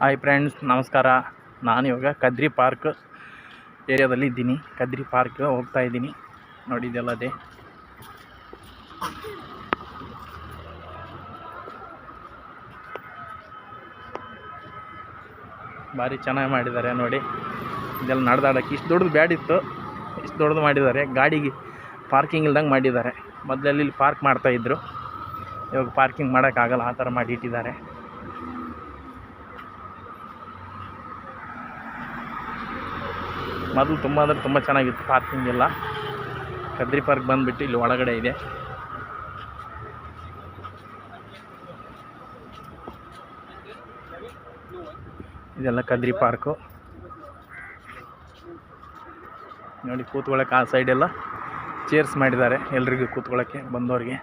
Hi friends, ನಮಸ್ಕಾರ. ನಾನು ಇವಾಗ ಕದ್ರಿ ಪಾರ್ಕ್ ಏರಿಯಾದಲ್ಲಿ ಇದ್ದೀನಿ. ಕದ್ರಿ ಪಾರ್ಕ್ ಹೋಗ್ತಾ ಇದ್ದೀನಿ. ನೋಡಿ, ಇದೆಲ್ಲ ಅದೇ. ಭಾರಿ ಚೆನ್ನಾಗಿ ಮಾಡಿದ್ದಾರೆ ನೋಡಿ. ಇದೆಲ್ಲ ನಡೆದಾಡೋಕ್ಕೆ ಇಷ್ಟು ದೊಡ್ಡದು ಬ್ಯಾಡಿತ್ತು, ಇಷ್ಟು ದೊಡ್ಡದು ಮಾಡಿದ್ದಾರೆ. ಗಾಡಿಗೆ ಪಾರ್ಕಿಂಗ್ ಇಲ್ದಂಗೆ ಮಾಡಿದ್ದಾರೆ. ಮೊದಲಲ್ಲಿ ಇಲ್ಲಿ ಪಾರ್ಕ್ ಮಾಡ್ತಾಯಿದ್ರು, ಇವಾಗ ಪಾರ್ಕಿಂಗ್ ಮಾಡೋಕ್ಕಾಗಲ್ಲ, ಆ ಥರ ಮಾಡಿ ಇಟ್ಟಿದ್ದಾರೆ. ಮೊದಲು ತುಂಬ ಅಂದರೆ ತುಂಬ ಚೆನ್ನಾಗಿತ್ತು ಪಾರ್ಕಿಂಗ್ ಎಲ್ಲ. ಕದ್ರಿ ಪಾರ್ಕ್ ಬಂದುಬಿಟ್ಟು ಇಲ್ಲಿ ಒಳಗಡೆ ಇದೆ. ಇದೆಲ್ಲ ಕದ್ರಿ ಪಾರ್ಕು ನೋಡಿ. ಕೂತ್ಕೊಳ್ಳೋಕೆ ಆ ಸೈಡೆಲ್ಲ ಚೇರ್ಸ್ ಮಾಡಿದ್ದಾರೆ ಎಲ್ರಿಗೂ ಕೂತ್ಕೊಳ್ಳೋಕ್ಕೆ ಬಂದವ್ರಿಗೆ.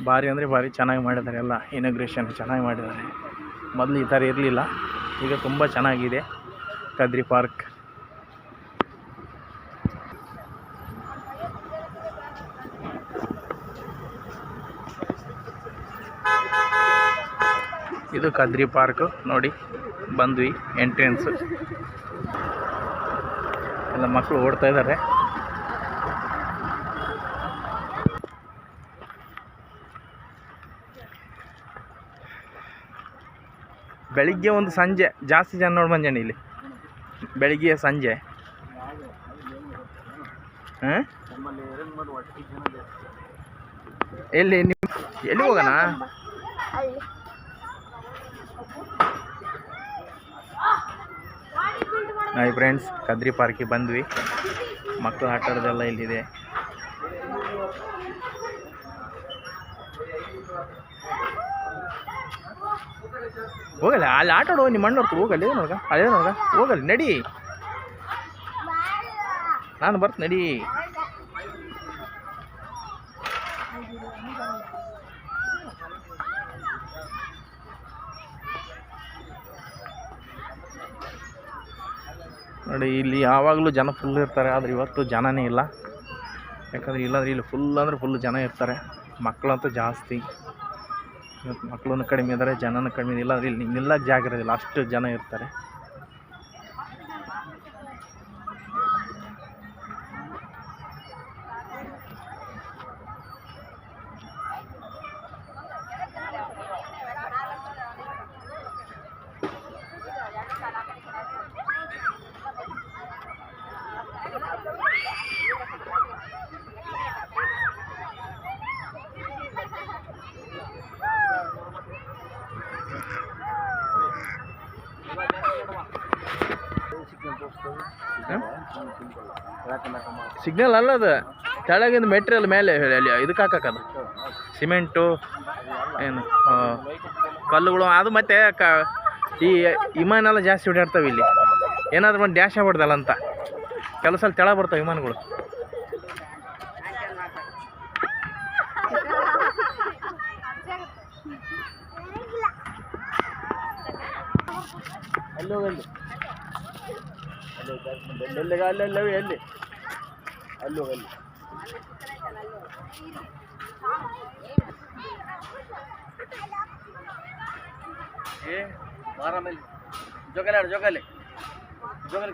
ಭಾರಿ ಅಂದರೆ ಭಾರಿ ಚೆನ್ನಾಗಿ ಮಾಡಿದ್ದಾರೆ. ಎಲ್ಲ ಇನಾಗ್ರೇಷನ್ ಚೆನ್ನಾಗಿ ಮಾಡಿದ್ದಾರೆ. ಮೊದಲು ಈ ಥರ ಇರಲಿಲ್ಲ, ಈಗ ತುಂಬ ಚೆನ್ನಾಗಿದೆ ಕದ್ರಿ ಪಾರ್ಕ್. ಇದು ಕದ್ರಿ ಪಾರ್ಕ್ ನೋಡಿ. ಬಂದ್ವಿ ಎಂಟ್ರೆನ್ಸ್. ಎಲ್ಲ ಮಕ್ಕಳು ಓಡ್ತಾ ಇದ್ದಾರೆ. ಬೆಳಿಗ್ಗೆ ಒಂದು ಸಂಜೆ ಜಾಸ್ತಿ ಜನ ನೋಡಿ ಬಂದೇನೆ ಇಲ್ಲಿ. ಬೆಳಿಗ್ಗೆ ಸಂಜೆ ಎಲ್ಲಿ ಎಲ್ಲಿ ಹೋಗೋಣ? ಹಾಯ್ ಫ್ರೆಂಡ್ಸ್, ಕದ್ರಿ ಪಾರ್ಕಿಗೆ ಬಂದ್ವಿ. ಮಕ್ಕಳು ಆಟ ಆಡೋದೆಲ್ಲ ಇಲ್ಲಿದೆ. ಹೋಗಲ್ಲ, ಅಲ್ಲಿ ಆಟ ಆಡೋ ನಿಮ್ಮ ಅಣ್ಣವ್ರು. ಹೋಗಲ್ಲ, ನೋಡ್ಗ ಅದೇ ನೋಡ್ಗ, ಹೋಗಲ್ಲ, ನಡಿ. ನಾನು ಬರ್ತ ನಡಿ. ನೋಡಿ, ಇಲ್ಲಿ ಯಾವಾಗಲೂ ಜನ ಫುಲ್ ಇರ್ತಾರೆ, ಆದರೆ ಇವತ್ತು ಜನನೇ ಇಲ್ಲ. ಯಾಕಂದರೆ ಇಲ್ಲಾಂದ್ರೆ ಇಲ್ಲಿ ಫುಲ್ ಅಂದರೆ ಫುಲ್ ಜನ ಇರ್ತಾರೆ. ಮಕ್ಕಳಂತೂ ಜಾಸ್ತಿ. ಇವತ್ತು ಮಕ್ಕಳನ್ನು ಕಡಿಮೆ ಇದ್ದಾರೆ, ಜನನೂ ಕಡಿಮೆ. ಇಲ್ಲಾಂದ್ರೆ ಇಲ್ಲಿ ನಿಲ್ಲಕ್ಕೆ ಜಾಗ ಇರೋದಿಲ್ಲ, ಅಷ್ಟು ಜನ ಇರ್ತಾರೆ. ಸಿಗ್ನಲ್ ಅಲ್ಲ, ಅದು ಕೆಳಗಿಂದ ಮೆಟೀರಿಯಲ್ ಮೇಲೆ ಅಲ್ಲಿ ಇದಕ್ಕೆ ಹಾಕಕ್ಕದು ಸಿಮೆಂಟು ಏನು ಕಲ್ಲುಗಳು. ಅದು ಮತ್ತೆ ಈ ವಿಮಾನೆಲ್ಲ ಜಾಸ್ತಿ ಓಡಾಡ್ತವೆ ಇಲ್ಲಿ. ಏನಾದರೂ ಒಂದು ಡ್ಯಾಶ್ ಆಗ್ಬಿಡ್ದಲ್ಲ ಅಂತ ಕೆಲಸ ತೆಳ ಬರ್ತಾವೆ ವಿಮಾನಗಳು. ಅಲ್ಲಿ ಹೋಗಲ್ಲಿ ಎಲ್ಲಿ ಅಲ್ಲಿ ಅಲ್ಲಿ ಹೋಗಲ್ಲಿ. ಏ ಮಾರ ಮೇಲೆ ಜೋಗಲಿ ಜೋಗಲಿ ಜೋಗಲಿ